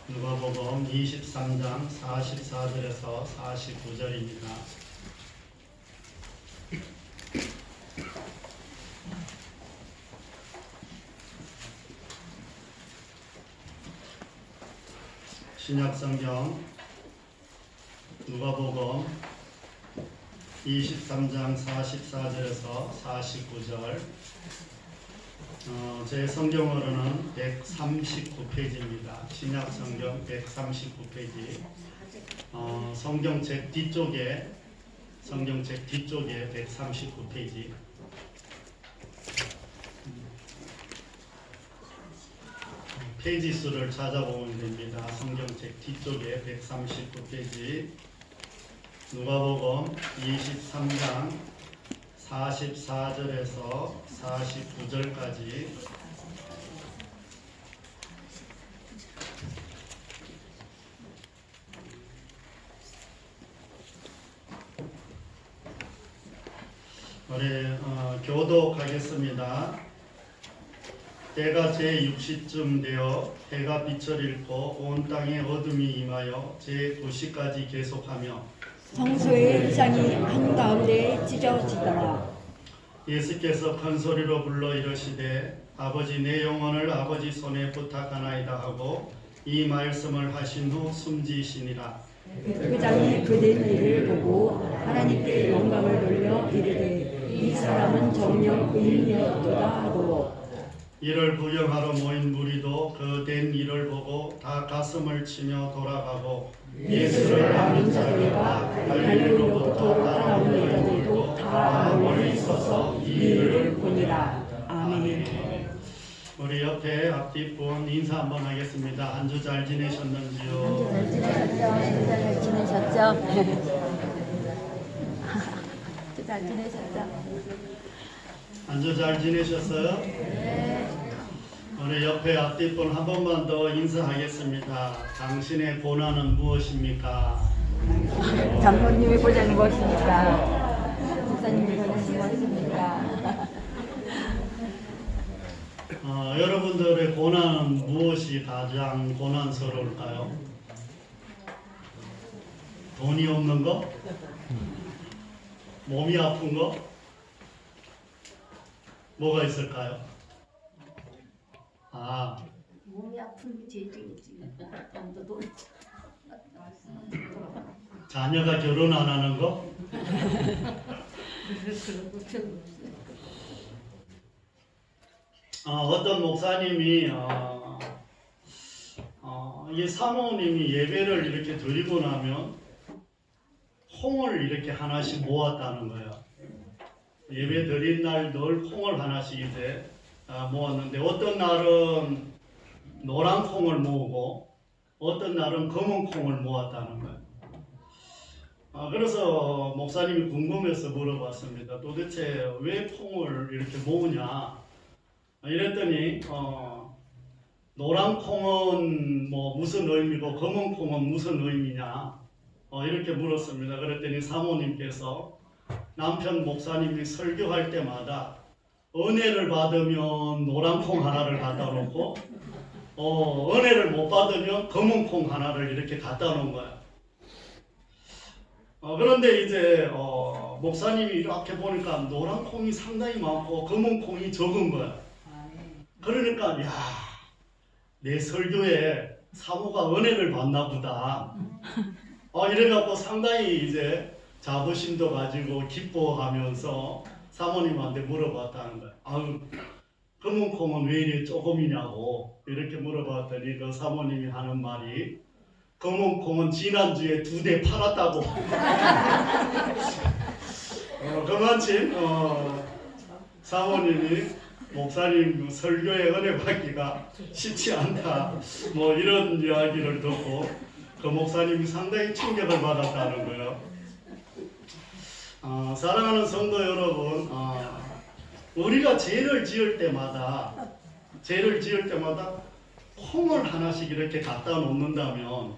누가복음 23장 44절에서 49절입니다. 신약성경 누가복음 23장 44절에서 49절, 제 성경으로는 139페이지입니다. 신약성경 139페이지. 성경책 뒤쪽에 139페이지. 페이지 수를 찾아보면 됩니다. 성경책 뒤쪽에 139페이지. 누가복음 23장 44절에서 49절까지 우리 교독하겠습니다. 때가 제6시쯤 되어 해가 빛을 잃고 온 땅에 어둠이 임하여 제9시까지 계속하며 성소의 이상이 한가운데 찢어지더라. 예수께서 큰 소리로 불러 이르시되 아버지 내 영혼을 아버지 손에 부탁하나이다 하고 이 말씀을 하신 후 숨지시니라. 백부장이 그된 일을 보고 하나님께 영광을 돌려 이르되 이 사람은 정녕 의인이었도다 하고 이를 구경하러 모인 무리도 그 된 일을 보고 다 가슴을 치며 돌아가고 예수를 아는 자들과 갈릴리로부터 따라온 여자들도 다 멀리 있어서 이 일을 보니라. 아멘. 우리 옆에 앞뒷분 인사 한번 하겠습니다. 한 주 잘 지내셨는지요? 잘 지내셨죠? 잘 지내셨죠? 한 주 잘 지내셨어요? 네. 우리 옆에 앞뒷분 한 번만 더 인사하겠습니다. 당신의 고난은 무엇입니까? 장로님이 보자는 것입니까? 목사님이 보자는 것입니까? 여러분들의 고난은 무엇이 가장 고난스러울까요? 돈이 없는 거? 몸이 아픈 거? 뭐가 있을까요? 몸이 아픈 게 제일 중요지. 돈도 자녀가 결혼 안 하는 거? 어떤 목사님이 이 사모님이 예배를 이렇게 드리고 나면 콩을 이렇게 하나씩 모았다는 거예요. 예배 드린 날 늘 콩을 하나씩 이제 모았는데 어떤 날은 노란 콩을 모으고 어떤 날은 검은 콩을 모았다는 거예요. 그래서 목사님이 궁금해서 물어봤습니다. 도대체 왜 콩을 이렇게 모으냐? 이랬더니 노란 콩은 뭐 무슨 의미고 검은 콩은 무슨 의미냐? 이렇게 물었습니다. 그랬더니 사모님께서 남편 목사님이 설교할 때마다 은혜를 받으면 노란 콩 하나를 갖다 놓고 은혜를 못 받으면 검은 콩 하나를 이렇게 갖다 놓은 거야. 그런데 이제 목사님이 이렇게 보니까 노란 콩이 상당히 많고 검은 콩이 적은 거야. 그러니까 내 설교에 사모가 은혜를 받나 보다. 이래갖고 상당히 이제 자부심도 가지고 기뻐하면서 사모님한테 물어봤다는 거야. 검은 콩은 왜 이리 조금이냐고 이렇게 물어봤더니 그 사모님이 하는 말이 검은 콩은 지난주에 2대 팔았다고. 그만큼 사모님이 목사님 설교에 은혜 받기가 쉽지 않다. 뭐 이런 이야기를 듣고 그 목사님이 상당히 충격을 받았다는 거예요. 사랑하는 성도 여러분, 우리가 죄를 지을 때마다 콩을 하나씩 이렇게 갖다 놓는다면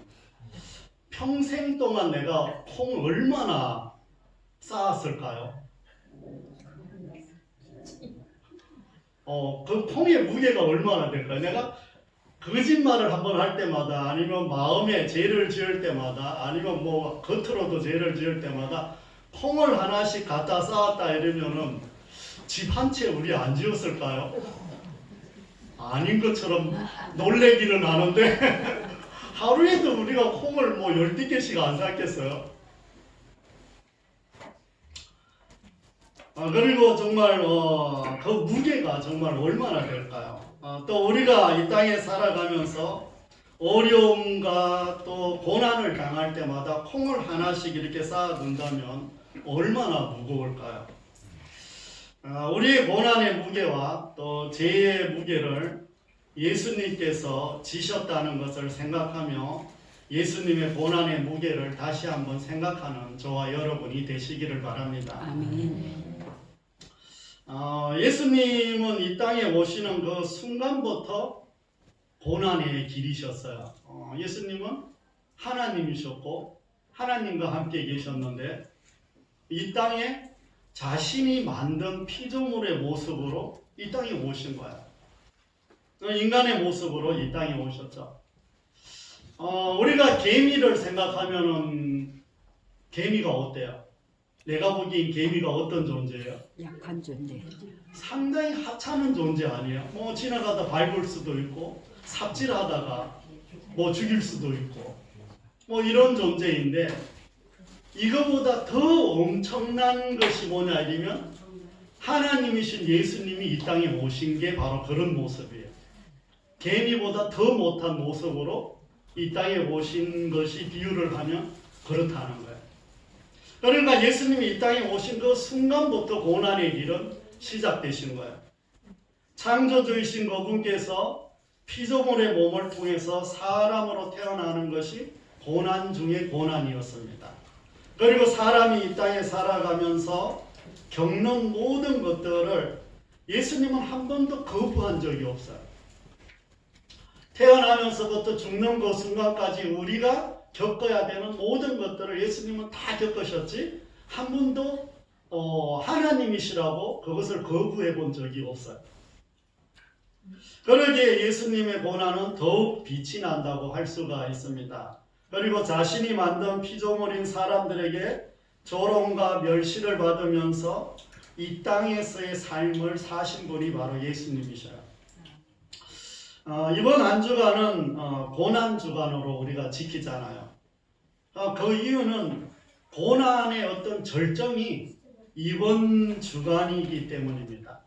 평생 동안 내가 콩을 얼마나 쌓았을까요? 그 콩의 무게가 얼마나 될까요? 내가 거짓말을 한번 할 때마다 아니면 마음에 죄를 지을 때마다 아니면 뭐 겉으로도 죄를 지을 때마다 콩을 하나씩 갖다 쌓았다 이러면은 집 한 채 우리 안 지었을까요? 아닌 것처럼 놀래기는 하는데 하루에도 우리가 콩을 뭐 12개씩 안 샀겠어요? 그리고 정말 그 무게가 정말 얼마나 될까요? 또 우리가 이 땅에 살아가면서 어려움과 또 고난을 당할 때마다 콩을 하나씩 이렇게 쌓아둔다면 얼마나 무거울까요? 우리의 고난의 무게와 또 죄의 무게를 예수님께서 지셨다는 것을 생각하며 예수님의 고난의 무게를 다시 한번 생각하는 저와 여러분이 되시기를 바랍니다. 아멘. 예수님은 이 땅에 오시는 그 순간부터 고난의 길이셨어요. 예수님은 하나님이셨고 하나님과 함께 계셨는데 이 땅에 자신이 만든 피조물의 모습으로 이 땅에 오신 거예요. 인간의 모습으로 이 땅에 오셨죠. 우리가 개미를 생각하면은 개미가 어때요? 내가 보기엔 개미가 어떤 존재예요? 약한 존재. 상당히 하찮은 존재 아니에요? 뭐 지나가다 밟을 수도 있고 삽질하다가 뭐 죽일 수도 있고 뭐 이런 존재인데 이거보다 더 엄청난 것이 뭐냐 이러면 하나님이신 예수님이 이 땅에 오신 게 바로 그런 모습이에요. 개미보다 더 못한 모습으로 이 땅에 오신 것이 비유를 하면 그렇다는 거예요. 그러니까 예수님이 이 땅에 오신 그 순간부터 고난의 길은 시작되신 거예요. 창조주이신 그분께서 피조물의 몸을 통해서 사람으로 태어나는 것이 고난 중에 고난이었습니다. 그리고 사람이 이 땅에 살아가면서 겪는 모든 것들을 예수님은 한 번도 거부한 적이 없어요. 태어나면서부터 죽는 그 순간까지 우리가 겪어야 되는 모든 것들을 예수님은 다 겪으셨지 한 번도 하나님이시라고 그것을 거부해 본 적이 없어요. 그러기에 예수님의 고난은 더욱 빛이 난다고 할 수가 있습니다. 그리고 자신이 만든 피조물인 사람들에게 조롱과 멸시를 받으면서 이 땅에서의 삶을 사신 분이 바로 예수님이셔요. 이번 한 주간은 고난 주간으로 우리가 지키잖아요. 그 이유는 고난의 어떤 절정이 이번 주간이기 때문입니다.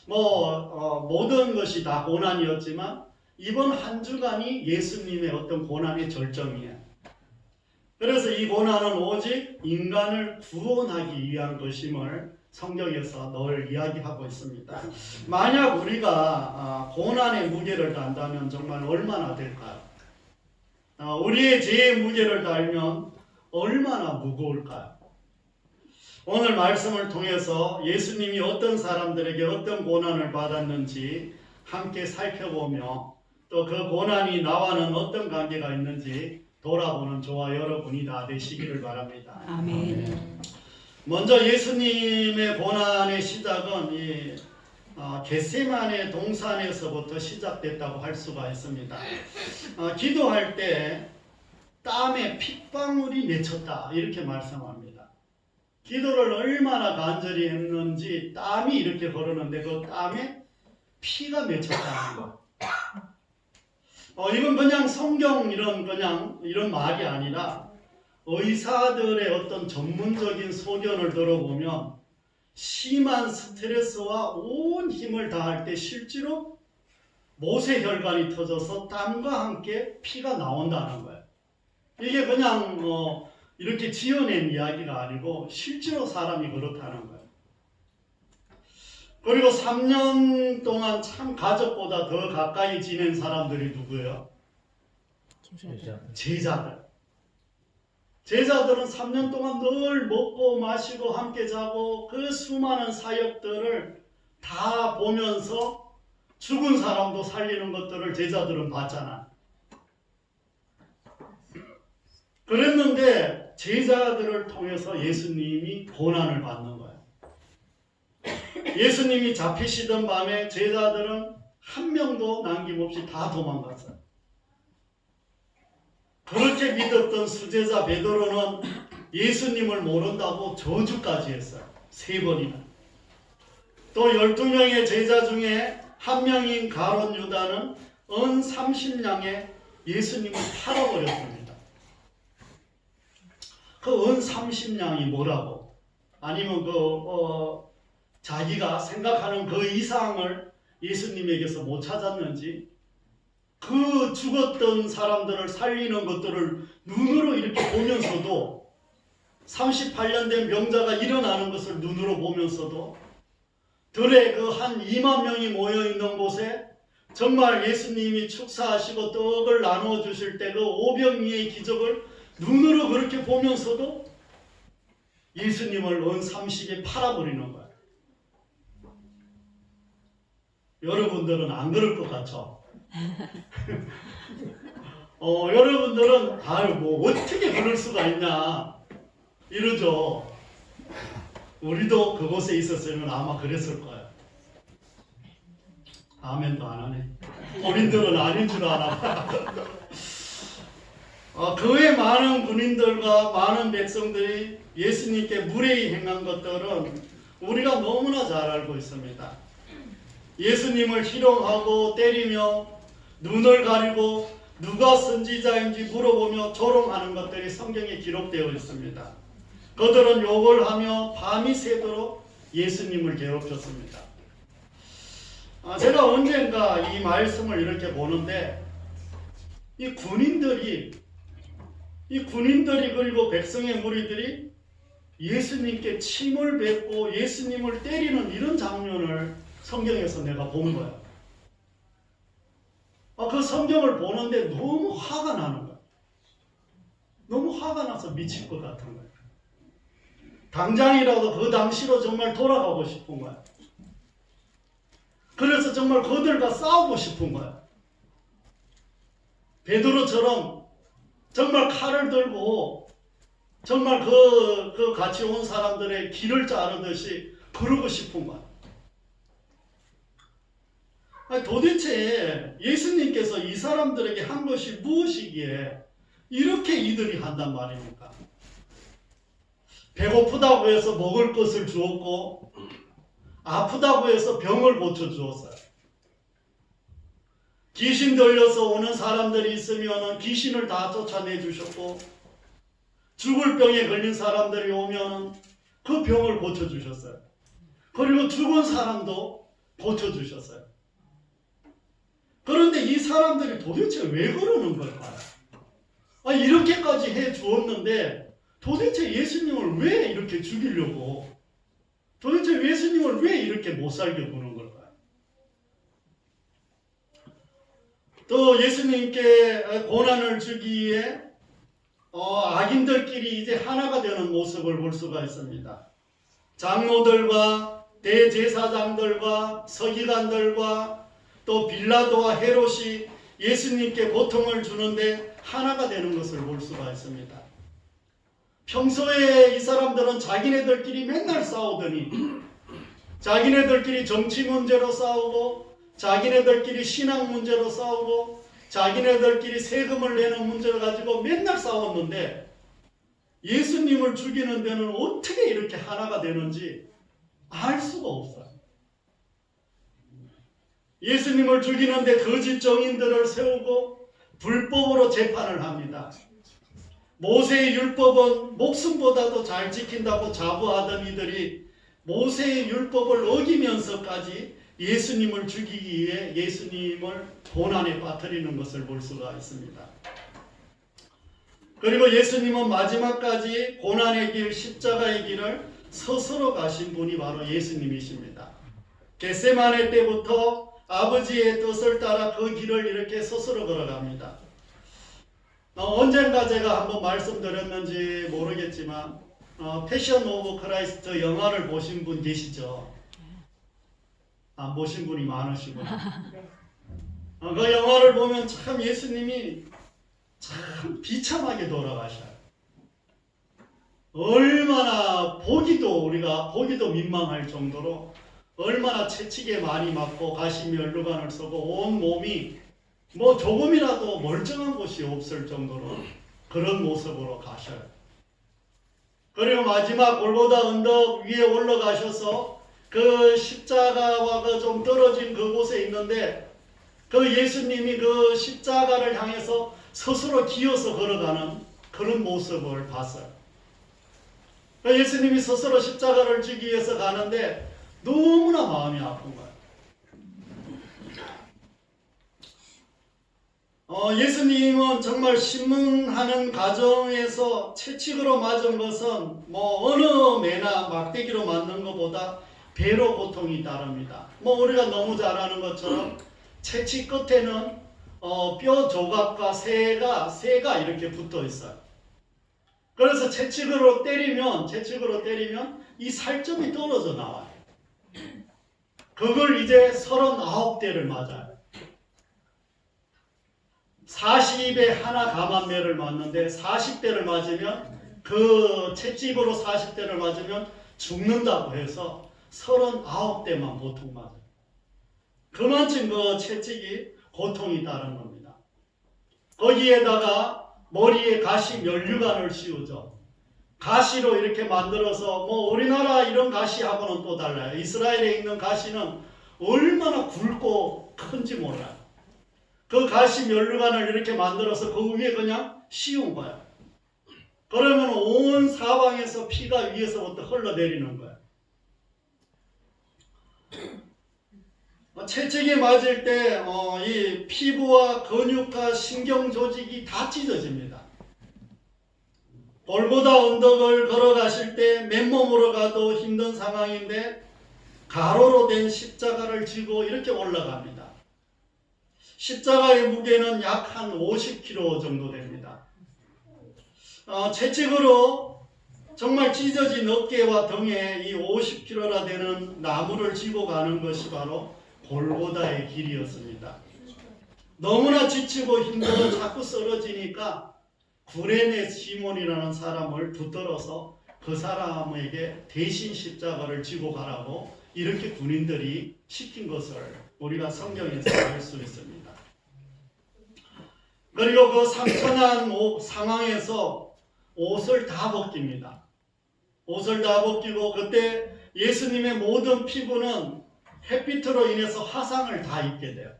모든 것이 다 고난이었지만 이번 한 주간이 예수님의 어떤 고난의 절정이에요. 그래서 이 고난은 오직 인간을 구원하기 위한 것임을 성경에서 늘 이야기하고 있습니다. 만약 우리가 고난의 무게를 단다면 정말 얼마나 될까요? 우리의 죄의 무게를 달면 얼마나 무거울까요? 오늘 말씀을 통해서 예수님이 어떤 사람들에게 어떤 고난을 받았는지 함께 살펴보며 또 그 고난이 나와는 어떤 관계가 있는지 돌아보는 저와 여러분이 다 되시기를 바랍니다. 아멘. 먼저 예수님의 고난의 시작은 이 겟세마네 동산에서부터 시작됐다고 할 수가 있습니다. 기도할 때 땀에 핏방울이 맺혔다 이렇게 말씀합니다. 기도를 얼마나 간절히 했는지 땀이 이렇게 흐르는데 그 땀에 피가 맺혔다는 거. 이건 그냥 성경 이런 말이 아니라 의사들의 어떤 전문적인 소견을 들어보면 심한 스트레스와 온 힘을 다할 때 실제로 모세혈관이 터져서 땀과 함께 피가 나온다는 거예요. 이게 그냥 이렇게 지어낸 이야기가 아니고 실제로 사람이 그렇다는 거예요. 그리고 3년 동안 참 가족보다 더 가까이 지낸 사람들이 누구예요? 제자들. 제자들은 3년 동안 늘 먹고 마시고 함께 자고 그 수많은 사역들을 다 보면서 죽은 사람도 살리는 것들을 제자들은 봤잖아. 그랬는데 제자들을 통해서 예수님이 고난을 받는 거예요. 예수님이 잡히시던 밤에 제자들은 한 명도 남김없이 다 도망갔어요. 그렇게 믿었던 수제자 베드로는 예수님을 모른다고 저주까지 했어요. 3번이나. 또 12명의 제자 중에 한 명인 가룟 유다는 은 30냥에 예수님을 팔아버렸습니다. 그 은 30냥이 뭐라고? 아니면 자기가 생각하는 그 이상을 예수님에게서 못 찾았는지, 그 죽었던 사람들을 살리는 것들을 눈으로 이렇게 보면서도, 38년 된 병자가 일어나는 것을 눈으로 보면서도, 들에 그 한 2만 명이 모여 있는 곳에 정말 예수님이 축사하시고 떡을 나누어 주실 때 그 오병이의 기적을 눈으로 그렇게 보면서도 예수님을 은 30에 팔아버리는 거예요. 여러분들은 안 그럴 것 같죠? 여러분들은 뭐 어떻게 그럴 수가 있냐 이러죠. 우리도 그곳에 있었으면 아마 그랬을 거예요. 아멘도 안 하네. 본인들은 아닌 줄 알아. 그 외 많은 군인들과 많은 백성들이 예수님께 무례히 행한 것들은 우리가 너무나 잘 알고 있습니다. 예수님을 희롱하고 때리며 눈을 가리고 누가 선지자인지 물어보며 조롱하는 것들이 성경에 기록되어 있습니다. 그들은 욕을 하며 밤이 새도록 예수님을 괴롭혔습니다. 제가 언젠가 이 말씀을 이렇게 보는데 이 군인들이 그리고 백성의 무리들이 예수님께 침을 뱉고 예수님을 때리는 이런 장면을 성경에서 내가 본 거야. 그 성경을 보는데 너무 화가 나는 거야. 너무 화가 나서 미칠 것 같은 거야. 당장이라도 그 당시로 정말 돌아가고 싶은 거야. 그래서 정말 그들과 싸우고 싶은 거야. 베드로처럼 정말 칼을 들고 정말 그 같이 온 사람들의 길을 자르듯이 그러고 싶은 거야. 도대체 예수님께서 이 사람들에게 한 것이 무엇이기에 이렇게 이들이 한단 말입니까? 배고프다고 해서 먹을 것을 주었고 아프다고 해서 병을 고쳐주었어요. 귀신 들려서 오는 사람들이 있으면 귀신을 다 쫓아내 주셨고 죽을 병에 걸린 사람들이 오면 그 병을 고쳐주셨어요. 그리고 죽은 사람도 고쳐주셨어요. 그런데 이 사람들이 도대체 왜 그러는 걸까요? 이렇게까지 해 주었는데 도대체 예수님을 왜 이렇게 죽이려고, 도대체 예수님을 왜 이렇게 못 살게 구는 걸까요? 또 예수님께 고난을 주기 위해 악인들끼리 이제 하나가 되는 모습을 볼 수가 있습니다. 장로들과 대제사장들과 서기관들과 또 빌라도와 헤롯이 예수님께 고통을 주는데 하나가 되는 것을 볼 수가 있습니다. 평소에 이 사람들은 자기네들끼리 맨날 싸우더니 자기네들끼리 정치 문제로 싸우고 자기네들끼리 신앙 문제로 싸우고 자기네들끼리 세금을 내는 문제를 가지고 맨날 싸웠는데 예수님을 죽이는 데는 어떻게 이렇게 하나가 되는지 알 수가 없어요. 예수님을 죽이는데 거짓 정인들을 세우고 불법으로 재판을 합니다. 모세의 율법은 목숨보다도 잘 지킨다고 자부하던 이들이 모세의 율법을 어기면서까지 예수님을 죽이기 위해 예수님을 고난에 빠뜨리는 것을 볼 수가 있습니다. 그리고 예수님은 마지막까지 고난의 길, 십자가의 길을 스스로 가신 분이 바로 예수님이십니다. 겟세마네 때부터 아버지의 뜻을 따라 그 길을 이렇게 스스로 걸어갑니다. 언젠가 제가 한번 말씀드렸는지 모르겠지만 패션 오브 크라이스트 영화를 보신 분 계시죠? 안 보신 분이 많으시구나. 그 영화를 보면 참 예수님이 참 비참하게 돌아가셔요. 얼마나 우리가 보기도 민망할 정도로 얼마나 채찍에 많이 맞고 가시면류관을 쓰고 온 몸이 뭐 조금이라도 멀쩡한 곳이 없을 정도로 그런 모습으로 가셔요. 그리고 마지막 골고다 언덕 위에 올라가셔서 그 십자가와 그 좀 떨어진 그곳에 있는데 그 예수님이 그 십자가를 향해서 스스로 기어서 걸어가는 그런 모습을 봤어요. 예수님이 스스로 십자가를 지기 위해서 가는데 너무나 마음이 아픈 거예요. 예수님은 정말 신문하는 과정에서 채찍으로 맞은 것은 뭐 어느 매나 막대기로 맞는 것보다 배로 고통이 따릅니다. 뭐 우리가 너무 잘 아는 것처럼 채찍 끝에는 뼈 조각과 새가 이렇게 붙어 있어요. 그래서 채찍으로 때리면 이 살점이 떨어져 나와요. 그걸 이제 39대를 맞아요. 40에 하나 감한매를 맞는데 40대를 맞으면 그 채찍으로 40대를 맞으면 죽는다고 해서 39대만 보통 맞아요. 그만큼 그 채찍이 고통이 따른 겁니다. 거기에다가 머리에 가시 면류관을 씌우죠. 가시로 이렇게 만들어서 뭐 우리나라 이런 가시하고는 또 달라요. 이스라엘에 있는 가시는 얼마나 굵고 큰지 몰라요. 그 가시 면류관을 이렇게 만들어서 그 위에 그냥 씌운 거예요. 그러면 온 사방에서 피가 위에서부터 흘러내리는 거예요. 채찍에 맞을 때 이 피부와 근육과 신경 조직이 다 찢어집니다. 골고다 언덕을 걸어가실 때 맨몸으로 가도 힘든 상황인데 가로로 된 십자가를 지고 이렇게 올라갑니다. 십자가의 무게는 약 한 50kg 정도 됩니다. 채찍으로 정말 찢어진 어깨와 등에 이 50kg나 되는 나무를 지고 가는 것이 바로 골고다의 길이었습니다. 너무나 지치고 힘들어 자꾸 쓰러지니까 구레네 시몬이라는 사람을 붙들어서 그 사람에게 대신 십자가를 지고 가라고 이렇게 군인들이 시킨 것을 우리가 성경에서 알 수 있습니다. 그리고 그 상처난 상황에서 옷을 다 벗깁니다. 옷을 다 벗기고 그때 예수님의 모든 피부는 햇빛으로 인해서 화상을 다 입게 돼요.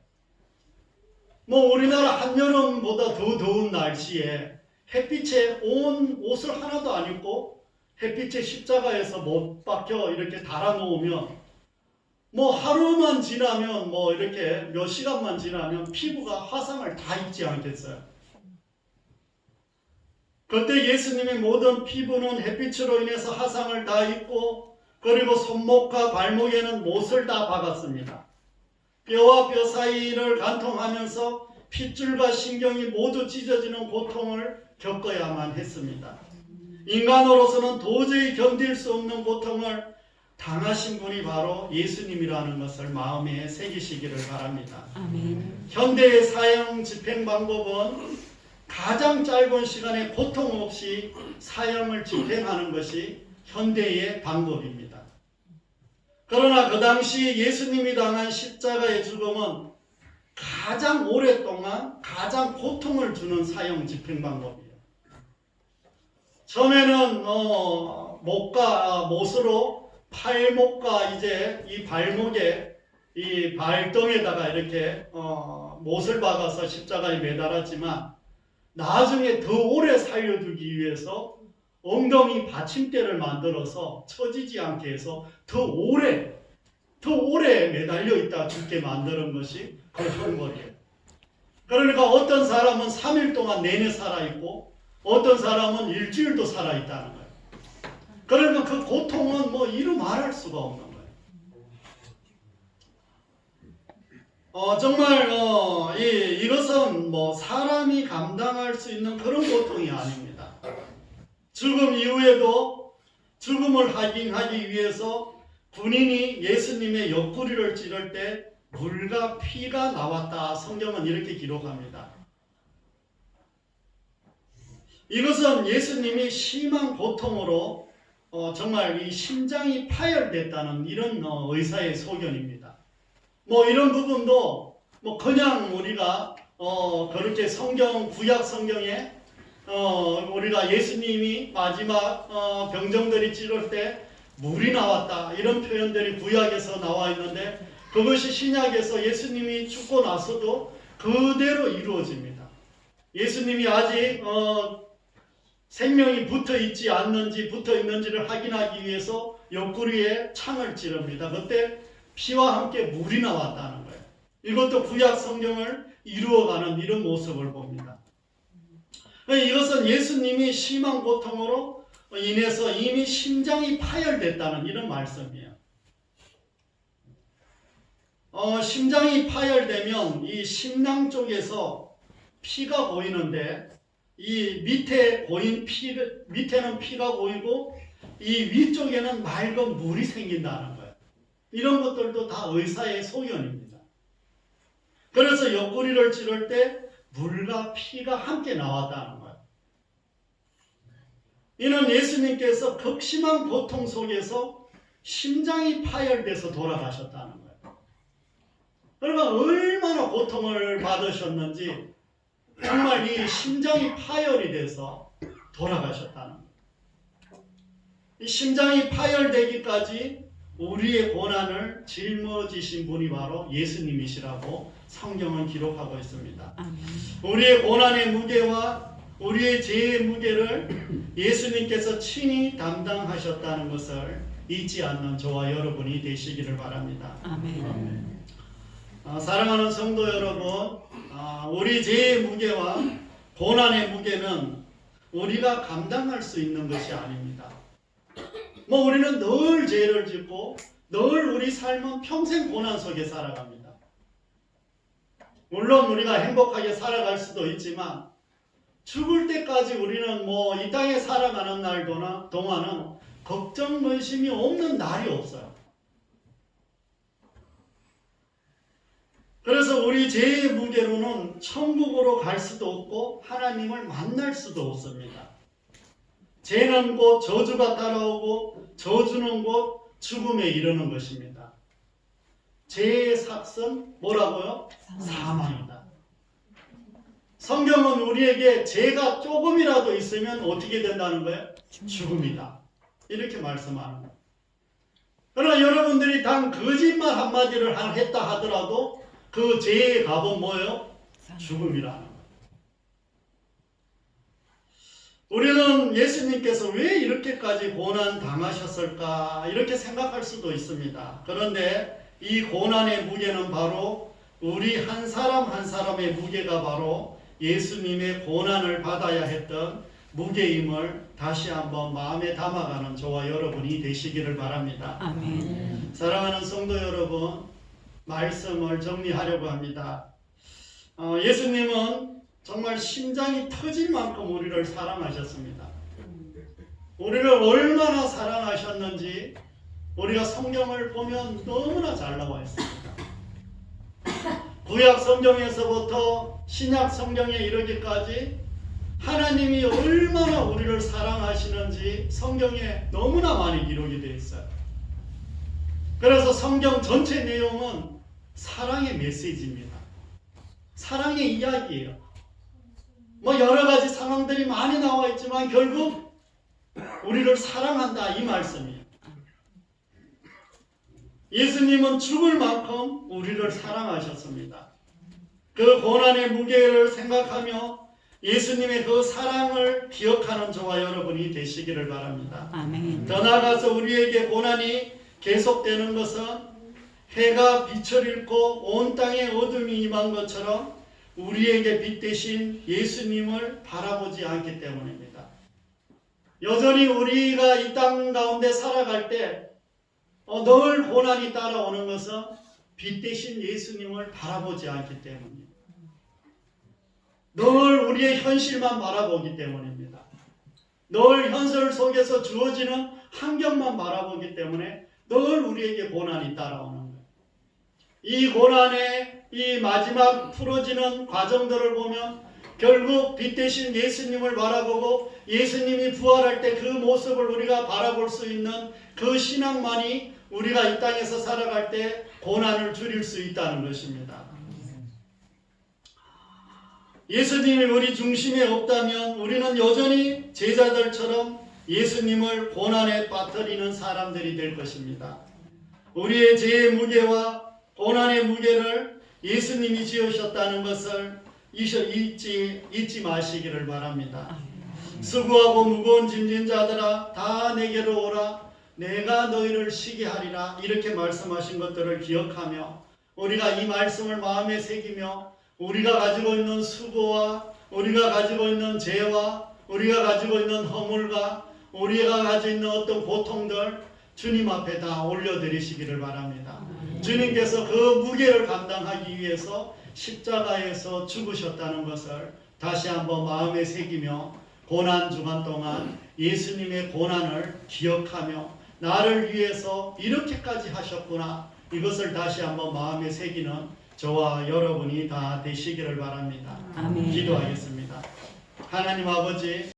뭐 우리나라 한여름보다 더 더운 날씨에 햇빛에 온 옷을 하나도 안 입고 햇빛에 십자가에서 못 박혀 이렇게 달아놓으면 뭐 하루만 지나면 뭐 이렇게 몇 시간만 지나면 피부가 화상을 다 입지 않겠어요? 그때 예수님의 모든 피부는 햇빛으로 인해서 화상을 다 입고 그리고 손목과 발목에는 못을 다 박았습니다. 뼈와 뼈 사이를 관통하면서 핏줄과 신경이 모두 찢어지는 고통을 겪어야만 했습니다. 인간으로서는 도저히 견딜 수 없는 고통을 당하신 분이 바로 예수님이라는 것을 마음에 새기시기를 바랍니다. 아멘. 현대의 사형 집행 방법은 가장 짧은 시간에 고통 없이 사형을 집행하는 것이 현대의 방법입니다. 그러나 그 당시 예수님이 당한 십자가의 죽음은 가장 오랫동안 가장 고통을 주는 사형 집행 방법이에요. 처음에는 못으로 팔목과 이제 이 발목에 이 발등에다가 이렇게 못을 박아서 십자가에 매달았지만 나중에 더 오래 살려두기 위해서 엉덩이 받침대를 만들어서 처지지 않게 해서 더 오래 매달려 있다 죽게 만드는 것이 그 형벌이에요. 그러니까 어떤 사람은 3일 동안 내내 살아있고 어떤 사람은 일주일도 살아있다는 거예요. 그러니까 그 고통은 뭐 이루 말할 수가 없는 거예요. 정말 이것은 뭐 사람이 감당할 수 있는 그런 고통이 아닙니다. 죽음 이후에도 죽음을 확인하기 위해서 군인이 예수님의 옆구리를 찌를 때 물과 피가 나왔다. 성경은 이렇게 기록합니다. 이것은 예수님이 심한 고통으로 정말 이 심장이 파열됐다는 이런 의사의 소견입니다. 뭐 이런 부분도 뭐 그냥 우리가 그렇게 구약 성경에 우리가 예수님이 마지막 병정들이 찌를 때 물이 나왔다 이런 표현들이 구약에서 나와 있는데 그것이 신약에서 예수님이 죽고 나서도 그대로 이루어집니다. 예수님이 아직 생명이 붙어 있지 않는지 붙어 있는지를 확인하기 위해서 옆구리에 창을 찌릅니다. 그때 피와 함께 물이 나왔다는 거예요. 이것도 구약 성경을 이루어가는 이런 모습을 봅니다. 이것은 예수님이 심한 고통으로 인해서 이미 심장이 파열됐다는 이런 말씀이에요. 심장이 파열되면 이 심낭 쪽에서 피가 고이는데 이 밑에는 피가 고이고 이 위쪽에는 맑은 물이 생긴다는 거예요. 이런 것들도 다 의사의 소견입니다. 그래서 옆구리를 찌를 때 물과 피가 함께 나왔다는 거예요. 이는 예수님께서 극심한 고통 속에서 심장이 파열돼서 돌아가셨다는 거예요. 그러니까 얼마나 고통을 받으셨는지 정말 이 심장이 파열이 돼서 돌아가셨다는 거예요. 이 심장이 파열되기까지 우리의 고난을 짊어지신 분이 바로 예수님이시라고 성경은 기록하고 있습니다. 우리의 고난의 무게와 우리의 죄의 무게를 예수님께서 친히 담당하셨다는 것을 잊지 않는 저와 여러분이 되시기를 바랍니다. 아멘. 사랑하는 성도 여러분, 우리 죄의 무게와 고난의 무게는 우리가 감당할 수 있는 것이 아닙니다. 우리는 늘 죄를 짓고 늘 우리 삶은 평생 고난 속에 살아갑니다. 물론 우리가 행복하게 살아갈 수도 있지만 죽을 때까지 우리는 이 땅에 살아가는 날 동안은 걱정, 근심이 없는 날이 없어요. 그래서 우리 죄의 무게로는 천국으로 갈 수도 없고 하나님을 만날 수도 없습니다. 죄는 곧 저주가 따라오고 저주는 곧 죽음에 이르는 것입니다. 죄의 삭은 뭐라고요? 사망이다. 성경은 우리에게 죄가 조금이라도 있으면 어떻게 된다는 거예요? 죽음이다. 이렇게 말씀하는 거예요. 그러나 여러분들이 단 거짓말 한마디를 했다 하더라도 그 죄의 값은 뭐예요? 죽음이라는 거예요. 우리는 예수님께서 왜 이렇게까지 고난 당하셨을까 이렇게 생각할 수도 있습니다. 그런데 이 고난의 무게는 바로 우리 한 사람 한 사람의 무게가 바로 예수님의 고난을 받아야 했던 무게임을 다시 한번 마음에 담아가는 저와 여러분이 되시기를 바랍니다. 아멘. 사랑하는 성도 여러분, 말씀을 정리하려고 합니다. 예수님은 정말 심장이 터질 만큼 우리를 사랑하셨습니다. 우리를 얼마나 사랑하셨는지 우리가 성경을 보면 너무나 잘 나와 있습니다. 구약 성경에서부터 신약 성경에 이르기까지 하나님이 얼마나 우리를 사랑하시는지 성경에 너무나 많이 기록이 되어 있어요. 그래서 성경 전체 내용은 사랑의 메시지입니다. 사랑의 이야기예요. 여러 가지 상황들이 많이 나와 있지만 결국 우리를 사랑한다 이 말씀이에요. 예수님은 죽을 만큼 우리를 사랑하셨습니다. 그 고난의 무게를 생각하며 예수님의 그 사랑을 기억하는 저와 여러분이 되시기를 바랍니다. 아멘. 더 나아가서 우리에게 고난이 계속되는 것은 해가 빛을 잃고 온 땅에 어둠이 임한 것처럼 우리에게 빛 대신 예수님을 바라보지 않기 때문입니다. 여전히 우리가 이 땅 가운데 살아갈 때 늘 고난이 따라오는 것은 빛 대신 예수님을 바라보지 않기 때문입니다. 늘 우리의 현실만 바라보기 때문입니다. 늘 현실 속에서 주어지는 환경만 바라보기 때문에 늘 우리에게 고난이 따라오는 거예요. 이 고난의 이 마지막 풀어지는 과정들을 보면 결국 빛 대신 예수님을 바라보고 예수님이 부활할 때 그 모습을 우리가 바라볼 수 있는 그 신앙만이 우리가 이 땅에서 살아갈 때 고난을 줄일 수 있다는 것입니다. 예수님이 우리 중심에 없다면 우리는 여전히 제자들처럼 예수님을 고난에 빠뜨리는 사람들이 될 것입니다. 우리의 죄의 무게와 고난의 무게를 예수님이 지으셨다는 것을 잊지 마시기를 바랍니다. 수고하고 무거운 짐진 자들아 다 내게로 오라 내가 너희를 쉬게 하리라 이렇게 말씀하신 것들을 기억하며 우리가 이 말씀을 마음에 새기며 우리가 가지고 있는 수고와 우리가 가지고 있는 죄와 우리가 가지고 있는 허물과 우리가 가지고 있는 어떤 고통들 주님 앞에 다 올려드리시기를 바랍니다. 주님께서 그 무게를 감당하기 위해서 십자가에서 죽으셨다는 것을 다시 한번 마음에 새기며 고난 주간 동안 예수님의 고난을 기억하며 나를 위해서 이렇게까지 하셨구나 이것을 다시 한번 마음에 새기는 저와 여러분이 다 되시기를 바랍니다. 아멘. 기도하겠습니다. 하나님 아버지